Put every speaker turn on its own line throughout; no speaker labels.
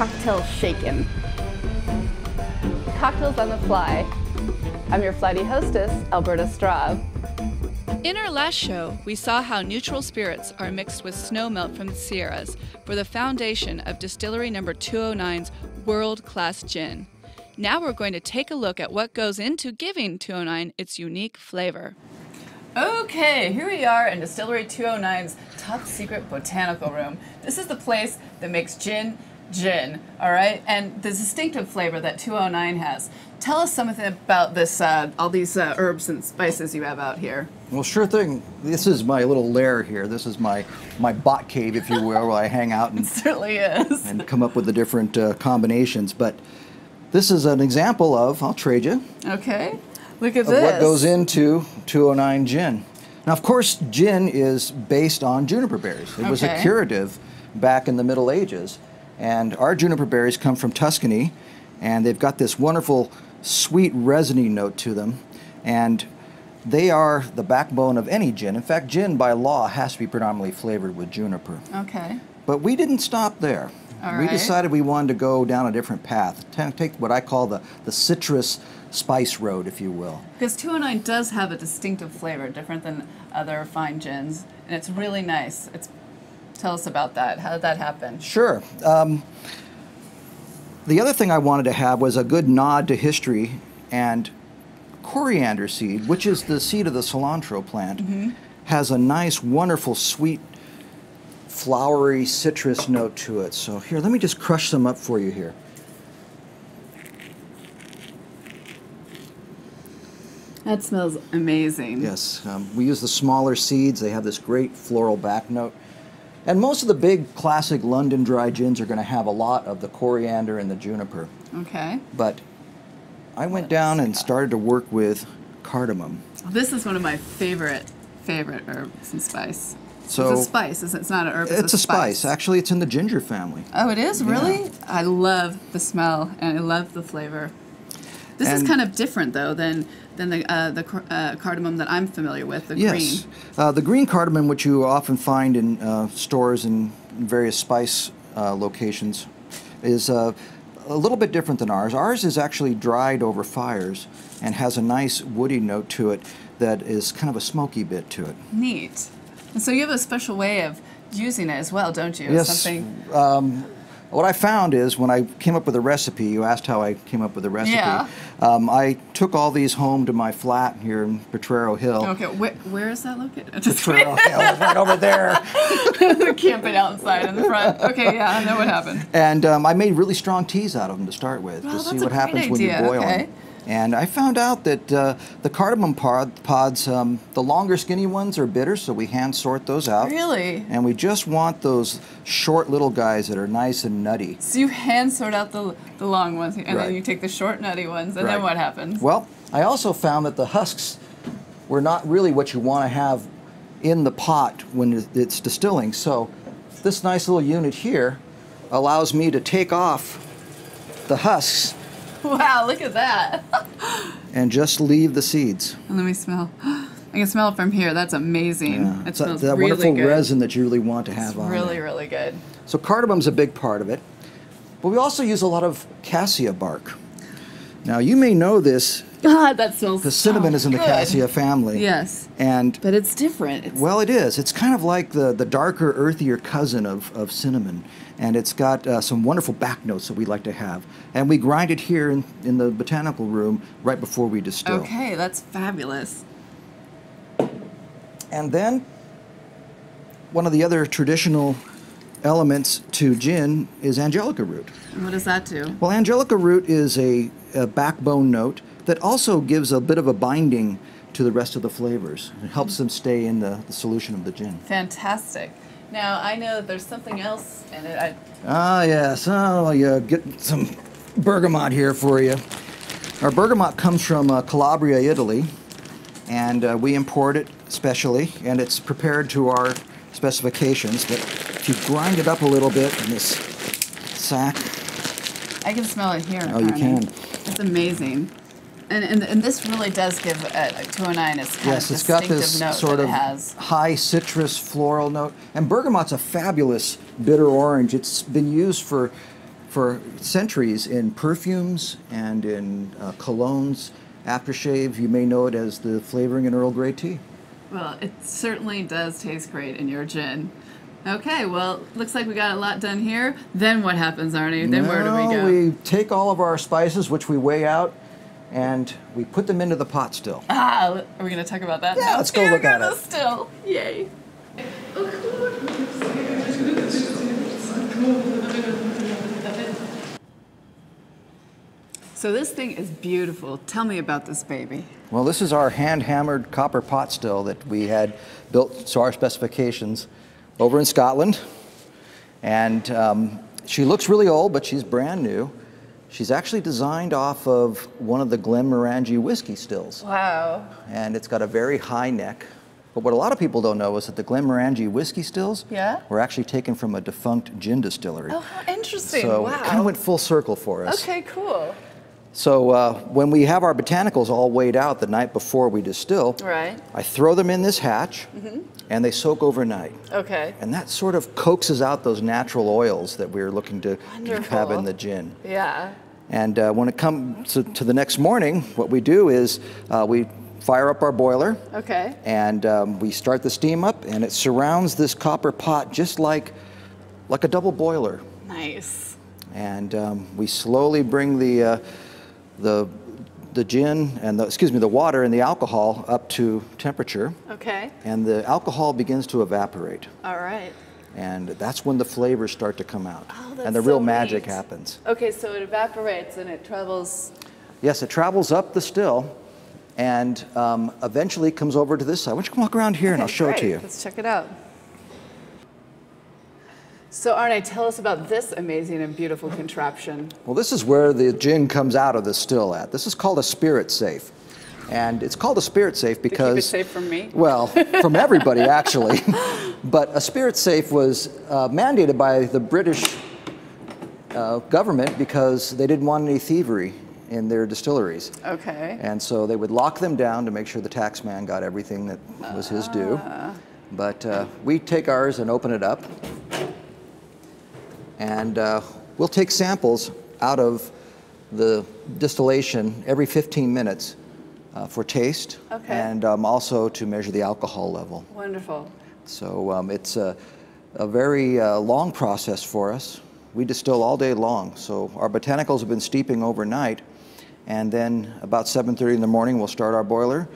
cocktail shaken. Cocktails on the fly. I'm your flighty hostess, Alberta Straub.
In our last show, we saw how neutral spirits are mixed with snowmelt from the Sierras for the foundation of Distillery No. 209's world-class gin. Now we're going to take a look at what goes into giving 209 its unique flavor. Okay, here we are in Distillery 209's top secret botanical room. This is the place that makes gin, all right? And the distinctive flavor that 209 has. Tell us something about this, all these herbs and spices you have out here.
Well, sure thing. This is my little lair here. This is my bot cave, if you will, where I hang out and,
it certainly is.
and come up with the different combinations. But this is an example of, I'll trade you.
Okay, look at
of
this.
what goes into 209 gin. Now, of course, gin is based on juniper berries. It was a curative back in the Middle Ages. And our juniper berries come from Tuscany, and they've got this wonderful sweet resiny note to them. And they are the backbone of any gin. In fact, gin by law has to be predominantly flavored with juniper.
Okay.
But we didn't stop there.
All
we
right.
decided we wanted to go down a different path, take what I call the citrus spice road, if you will.
Because 209 does have a distinctive flavor, different than other fine gins, and it's really nice. Tell us about that. How did that happen?
Sure. The other thing I wanted to have was a good nod to history, and coriander seed, which is the seed of the cilantro plant, has a nice, wonderful, sweet, flowery citrus note to it. So here, let me just crush some up for you here.
That smells amazing.
Yes, we use the smaller seeds. They have this great floral back note. And most of the big classic London dry gins are going to have a lot of the coriander and the juniper.
Okay.
But I went down and started to work with cardamom.
This is one of my favorite herbs and spice.
So
it's a spice. It's not an herb.
It's a spice. Actually, it's in the ginger family.
Oh, it is?
Yeah.
Really? I love the smell and I love the flavor. This is kind of different, though, than the cardamom that I'm familiar with, the green.
The green cardamom, which you often find in stores and various spice locations, is a little bit different than ours. Ours is actually dried over fires and has a nice woody note to it that is kind of a smoky bit to it.
Neat. And so you have a special way of using it as well, don't you?
Yes.
Something...
What I found is when I came up with a recipe, you asked how I came up with a recipe.
Yeah.
I took all these home to my flat here in Potrero Hill.
Okay, where is that located?
Potrero Hill, right over there.
Camping outside in the front. Okay, yeah, I know what happened.
And I made really strong teas out of them to start with,
Well,
to see what happens when you boil them. And I found out that the cardamom pods, the longer skinny ones are bitter, so we hand sort those out.
Really?
And we just want those short little guys that are nice and nutty.
So you hand sort out the long ones, and then you take the short nutty ones, and then what happens?
Well, I also found that the husks were not really what you want to have in the pot when it's distilling. So this nice little unit here allows me to take off the husks.
Wow, look at that.
And just leave the seeds.
And let me smell. I can smell it from here. That's amazing.
Yeah.
It smells
that
really
wonderful
good.
resin that you really want to have
It's
on
really,
there.
really good.
So cardamom's a big part of it. But we also use a lot of cassia bark. Now, you may know this.
God, that smells
because cinnamon is in the cassia family.
Yes.
But
it's different.
Well, it is. It's kind of like the darker, earthier cousin of cinnamon. And it's got some wonderful back notes that we like to have. And we grind it here in the botanical room right before we distill.
Okay, that's fabulous.
And then one of the other traditional elements to gin is angelica root.
And what does that do?
Well, angelica root is a backbone note that also gives a bit of a binding to the rest of the flavors. It helps them stay in the solution of the gin.
Fantastic. Now, I know that there's something else in it.
Yes. Oh, yeah. Get some bergamot here for you. Our bergamot comes from Calabria, Italy, and we import it specially, and it's prepared to our specifications. But if you grind it up a little bit in this sack...
I can smell it here.
Oh, you can.
It's amazing. And this really does give 209 its kind of
it's got this
note
sort of high citrus floral note. And bergamot's a fabulous bitter orange. It's been used for for centuries in perfumes and in colognes, aftershave. You may know it as the flavoring in Earl Grey tea.
Well, it certainly does taste great in your gin. Okay, well, looks like we got a lot done here. Then what happens, Arnie? Then where do we go?
We take all of our spices, which we weigh out, and we put them into the pot still.
Are we going to talk about that?
Yeah, let's go look at it.
Still. Yay. So this thing is beautiful. Tell me about this baby.
Well, this is our hand-hammered copper pot still that we had built to our specifications over in Scotland. And she looks really old, but she's brand new. She's actually designed off of one of the Glenmorangie whiskey stills.
Wow.
And it's got a very high neck. But what a lot of people don't know is that the Glenmorangie whiskey stills were actually taken from a defunct gin distillery.
Oh, how interesting.
So
wow.
it kind of went full circle for us.
Okay, cool.
So when we have our botanicals all weighed out the night before we distill, I throw them in this hatch, and they soak overnight. Okay. And that sort of coaxes out those natural oils that we're looking to have in the gin.
Yeah.
And when it comes to the next morning, what we do is we fire up our boiler. Okay. And we start the steam up, and it surrounds this copper pot just like a double boiler.
Nice.
And we slowly bring the gin and the water and the alcohol up to temperature. Okay. And the alcohol begins to evaporate. All right. And that's when the flavors start to come out. Oh, that's and the real magic happens.
Okay, so it evaporates and it travels.
Yes, it travels up the still and eventually comes over to this side. Why don't you come walk around here and I'll show it to you.
Let's check it out. So Arne, tell us about this amazing and beautiful contraption.
Well, this is where the gin comes out of the still at. This is called a spirit safe. And it's called a spirit safe because...
To keep it safe from me?
Well, from everybody, actually. But a spirit safe was mandated by the British government because they didn't want any thievery in their distilleries. Okay. And so they would lock them down to make sure the tax man got everything that was his due. But we take ours and open it up. And we'll take samples out of the distillation every 15 minutes for taste and also to measure the alcohol level.
Wonderful.
So it's a very long process for us. We distill all day long. So our botanicals have been steeping overnight, and then about 7:30 in the morning we'll start our boiler,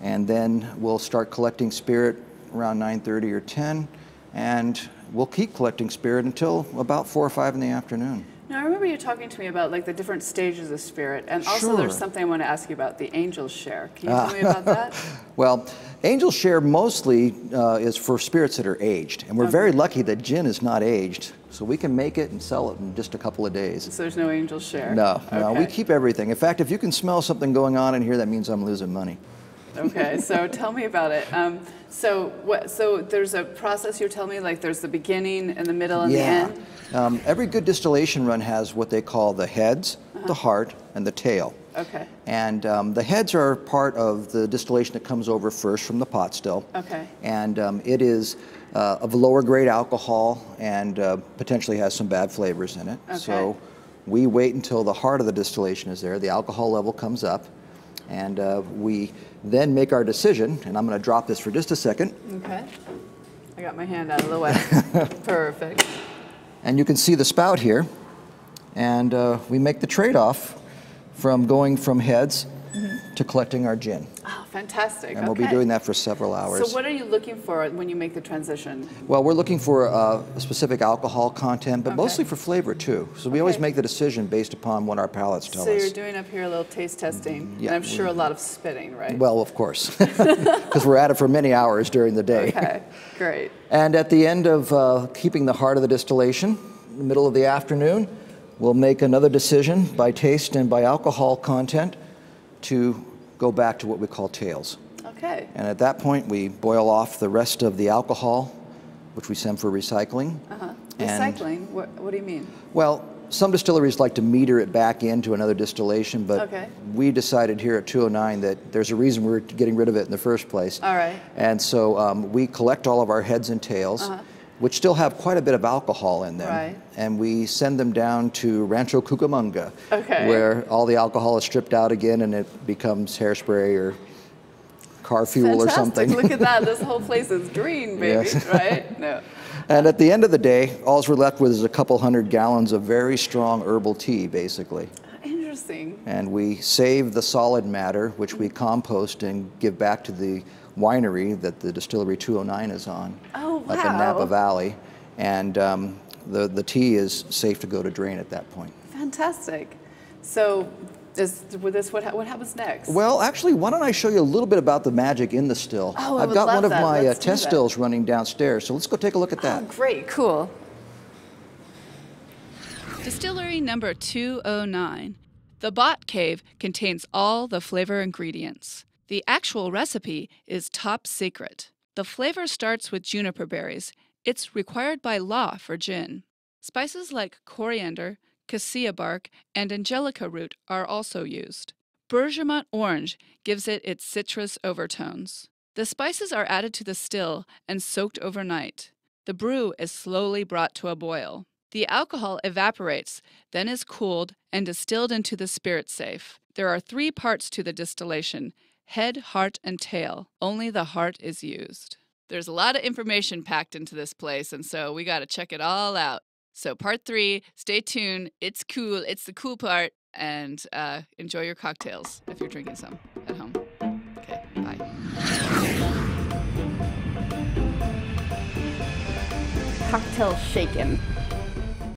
and then we'll start collecting spirit around 9:30 or 10, and we'll keep collecting spirit until about 4 or 5 in the afternoon.
Now, I remember you talking to me about like the different stages of spirit, and also there's something I want to ask you about, the angel's share. Can you tell me about that?
Well, angel's share mostly is for spirits that are aged, and we're very lucky that gin is not aged, so we can make it and sell it in just a couple of days.
So there's no angel's share?
No, no, we keep everything. In fact, if you can smell something going on in here, that means I'm losing money.
Okay, so tell me about it. So there's a process you're telling me, like there's the beginning and the middle and the end?
Every good distillation run has what they call the heads, the heart, and the tail. Okay. And the heads are part of the distillation that comes over first from the pot still. Okay. And it is of lower grade alcohol and potentially has some bad flavors in it. Okay. So we wait until the heart of the distillation is there, the alcohol level comes up, and we then make our decision, and I'm going to drop this for just a second. Okay.
I got my hand out of the way. Perfect.
And you can see the spout here, and we make the trade-off from going from heads to collecting our gin.
Oh, fantastic.
And we'll be doing that for several hours.
So what are you looking for when you make the transition?
Well, we're looking for a specific alcohol content, but mostly for flavor too. So we always make the decision based upon what our palates tell us.
So you're doing up here a little taste testing, and I'm sure a lot of spitting, right?
Well, of course, because we're at it for many hours during the day.
Okay, great.
And at the end of keeping the heart of the distillation, in the middle of the afternoon, we'll make another decision by taste and by alcohol content to go back to what we call tails. Okay. And at that point, we boil off the rest of the alcohol, which we send for recycling.
Recycling? What do you mean?
Well, some distilleries like to meter it back into another distillation, but we decided here at 209 that there's a reason we're getting rid of it in the first place. All right. And so we collect all of our heads and tails, which still have quite a bit of alcohol in them.
Right.
And we send them down to Rancho Cucamonga,
Okay.
where all the alcohol is stripped out again and it becomes hairspray or car fuel or something.
Look at that. This whole place is green, baby,
Yes.
right? No.
And at the end of the day, all we're left with is a couple hundred gallons of very strong herbal tea, basically.
Interesting.
And we save the solid matter, which we compost and give back to the winery that the Distillery 209 is on.
Oh, wow.
Up in Napa Valley. And the tea is safe to go to drain at that point.
Fantastic. So what happens next?
Well, actually, why don't I show you a little bit about the magic in the still?
Oh,
I've got one of my
Let's do
test
that.
stills running downstairs, so let's go take a look at that.
Oh, great, cool.
Distillery number 209. The Bot Cave contains all the flavor ingredients. The actual recipe is top secret. The flavor starts with juniper berries. It's required by law for gin. Spices like coriander, cassia bark, and angelica root are also used. Bergamot orange gives it its citrus overtones. The spices are added to the still and soaked overnight. The brew is slowly brought to a boil. The alcohol evaporates, then is cooled and distilled into the spirit safe. There are 3 parts to the distillation: head, heart, and tail. Only the heart is used. There's a lot of information packed into this place, and so we got to check it all out. So part 3, stay tuned. It's cool. It's the cool part. And enjoy your cocktails if you're drinking some at home. Okay, bye.
Cocktail shaken.